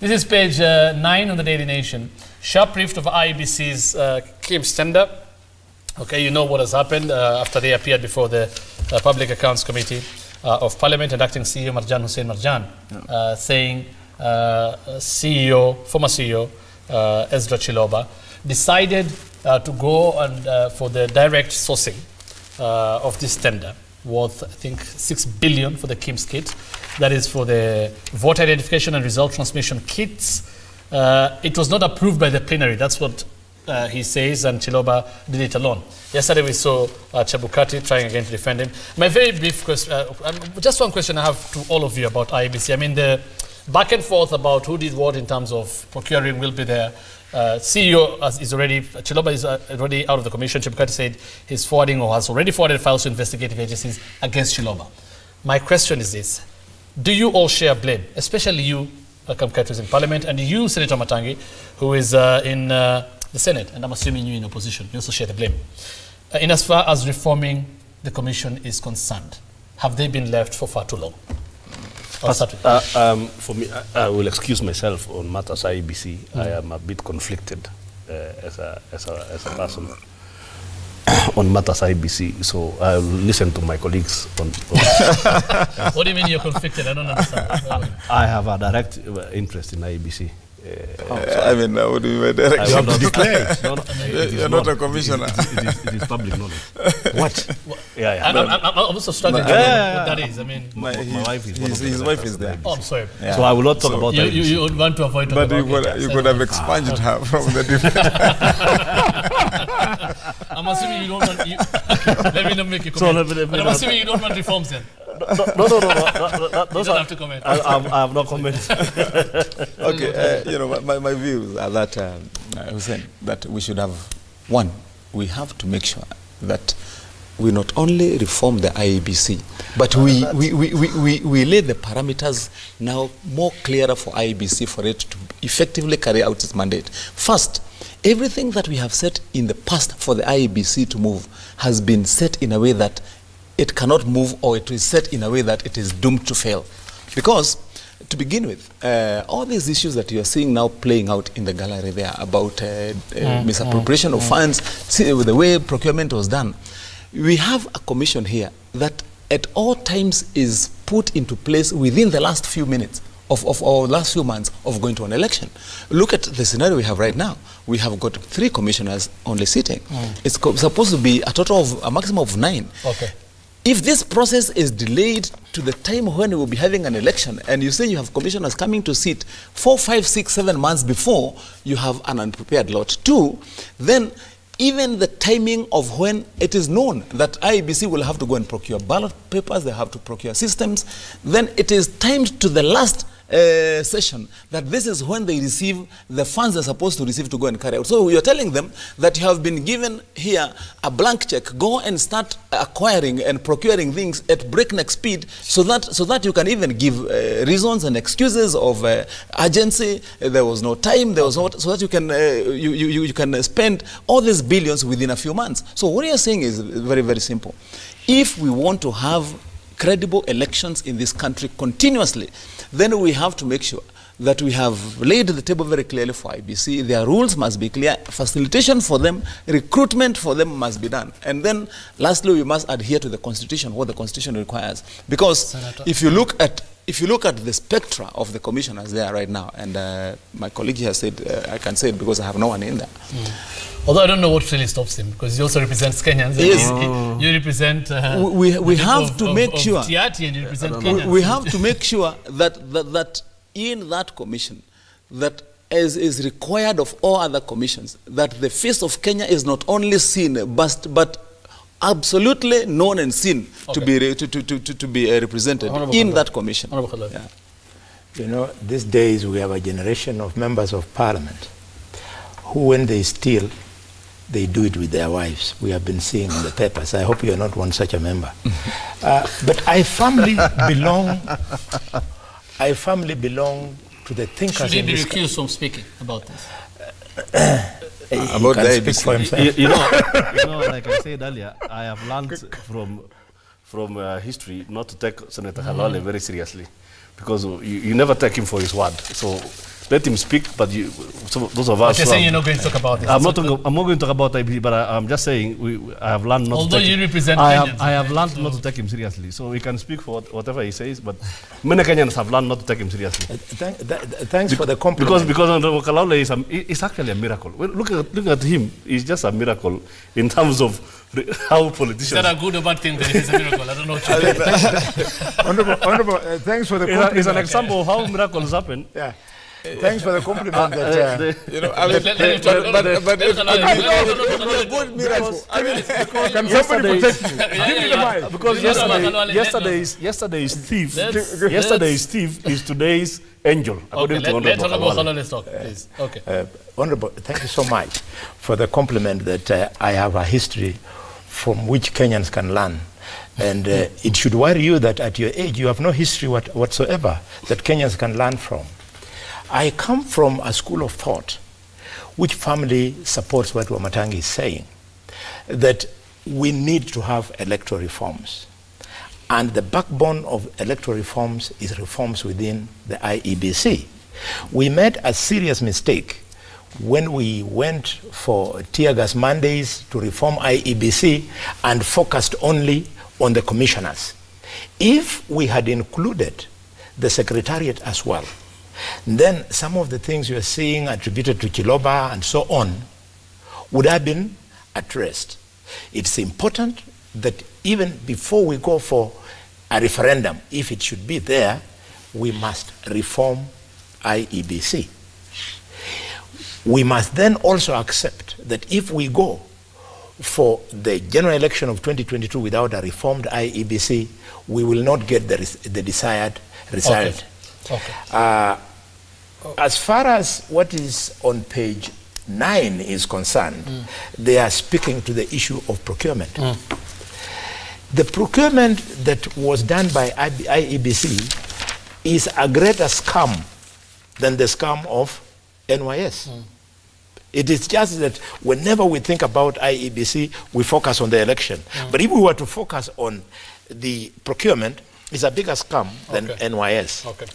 This is page 9 on the Daily Nation. Sharp briefed of IEBC's KIMS tender. Okay, you know what has happened after they appeared before the Public Accounts Committee of Parliament, and acting CEO Marjan Hussein Marjan, saying former CEO Ezra Chiloba decided to go and for the direct sourcing of this tender worth, I think, 6 billion for the KIMS kit. That is for the voter identification and result transmission kits. It was not approved by the plenary. That's what he says, and Chiloba did it alone. Yesterday we saw Chebukati trying again to defend him. My very brief question, just one question I have to all of you about IEBC. I mean, the back and forth about who did what in terms of procuring will be there. CEO Chiloba is already out of the commission. Chebukati said he's forwarding or has already forwarded files to investigative agencies against Chiloba. My question is this: do you all share blame, especially you, Kamkatu, is in Parliament, and you, Senator Wamatangi, who is in the Senate, and I'm assuming you in opposition, you also share the blame. In as far as reforming the commission is concerned, have they been left for far too long? For me, I will excuse myself on matters IEBC. I am a bit conflicted as a person on matters IEBC, so I'll listen to my colleagues on What do you mean you're conflicted? I don't understand. I have a direct interest in IEBC. I mean, what do you mean direct? You have to declare. You're not a commissioner. It is public knowledge. What? Yeah. I'm also struggling with what that is. I mean, my wife is his wife is there. Oh, I'm sorry. Yeah. So I will not talk about IEBC. You want to avoid talking about But you could have expunged her from the defense. I'm assuming you don't want... let me not make a comment. But I'm assuming you don't want reforms then. No. You don't have to comment. I have no comment. Okay, you know, my views are that, Hussein, that we should have, one, we have to make sure that we not only reform the IEBC, but we lay the parameters now more clearer for IEBC for it to effectively carry out its mandate. First, everything that we have set in the past for the IEBC to move has been set in a way that it cannot move, or it is set in a way that it is doomed to fail. Because, to begin with, all these issues that you are seeing now playing out in the gallery there about misappropriation of funds, see, the way procurement was done, we have a commission here that at all times is put into place within the last few minutes of our last few months of going to an election. Look at the scenario we have right now. We have got 3 commissioners only sitting. It's supposed to be a total of a maximum of 9. Okay. If this process is delayed to the time when we will be having an election, and you say you have commissioners coming to sit 4, 5, 6, 7 months before you have an unprepared lot 2, then even the timing of when it is known that IEBC will have to go and procure ballot papers, they have to procure systems, then it is timed to the last session that this is when they receive the funds they're supposed to receive to go and carry out. So you're telling them that you have been given here a blank check, go and start acquiring and procuring things at breakneck speed, so that you can even give reasons and excuses of urgency. There was no time, there was not, so that you can you can spend all these billions within a few months. So what you're saying is very, very simple. If we want to have credible elections in this country continuously, then we have to make sure that we have laid the table very clearly for IEBC. Their rules must be clear, facilitation for them, recruitment for them must be done. And then lastly, we must adhere to the Constitution, what the Constitution requires. Because Senator, if you look at the spectra of the commissioners there right now, and my colleague here said, I can say it because I have no one in there. Although I don't know what really stops him, because he also represents Kenyans. Yes. You represent... we have to make sure... Tiati, and you represent Kenyans. We have to make sure that in that commission, that as is required of all other commissions, that the face of Kenya is not only seen, but absolutely known and seen to be represented in that commission. Yeah. You know, these days we have a generation of members of parliament who, when they steal, they do it with their wives. We have been seeing in the papers. I hope you are not one such a member. But I firmly belong to the thinkers. Should he be recused from speaking about this? About the speak for himself. You know, like I said earlier, I have learned from history not to take Senator Halwale very seriously, because you never take him for his word. So let him speak. But so those of us. But you're saying you're not going to talk about this. I'm not going to talk about IEBC, but I'm just saying I have learned not. Although to take you represent Kenyans, I have so learned not to take him seriously. So he can speak for whatever he says, but many Kenyans have learned not to take him seriously. Thanks for the compliment. Because Honorable Kalaule is actually a miracle. Well, look at him. He's just a miracle in terms of how politicians. Is that a good or bad thing that it is a miracle? I don't know what you mean. Honorable, thanks for the compliment. It's an example of how miracles happen. Yeah. Thanks for the compliment. That, You know, I mean, but good miracle. I mean, can somebody protect me? Give me the mic. Because yesterday's thief is today's angel. Okay, let's talk about Kalaule talk, please. Okay. Honorable, thank you so much for the compliment that I have a history from which Kenyans can learn. And it should worry you that at your age you have no history whatsoever that Kenyans can learn from. I come from a school of thought which firmly supports what Wamatangi is saying, that we need to have electoral reforms. And the backbone of electoral reforms is reforms within the IEBC. We made a serious mistake when we went for tear gas mandates to reform IEBC and focused only on the commissioners. If we had included the secretariat as well, then some of the things you are seeing attributed to Chiloba and so on would have been addressed. It's important that even before we go for a referendum, if it should be there, we must reform IEBC. We must then also accept that if we go for the general election of 2022 without a reformed IEBC, we will not get the desired result. Okay. As far as what is on page 9 is concerned, they are speaking to the issue of procurement. The procurement that was done by IEBC is a greater scam than the scam of NYS. It is just that whenever we think about IEBC, we focus on the election. But if we were to focus on the procurement, it's a bigger scam than NYS. Okay.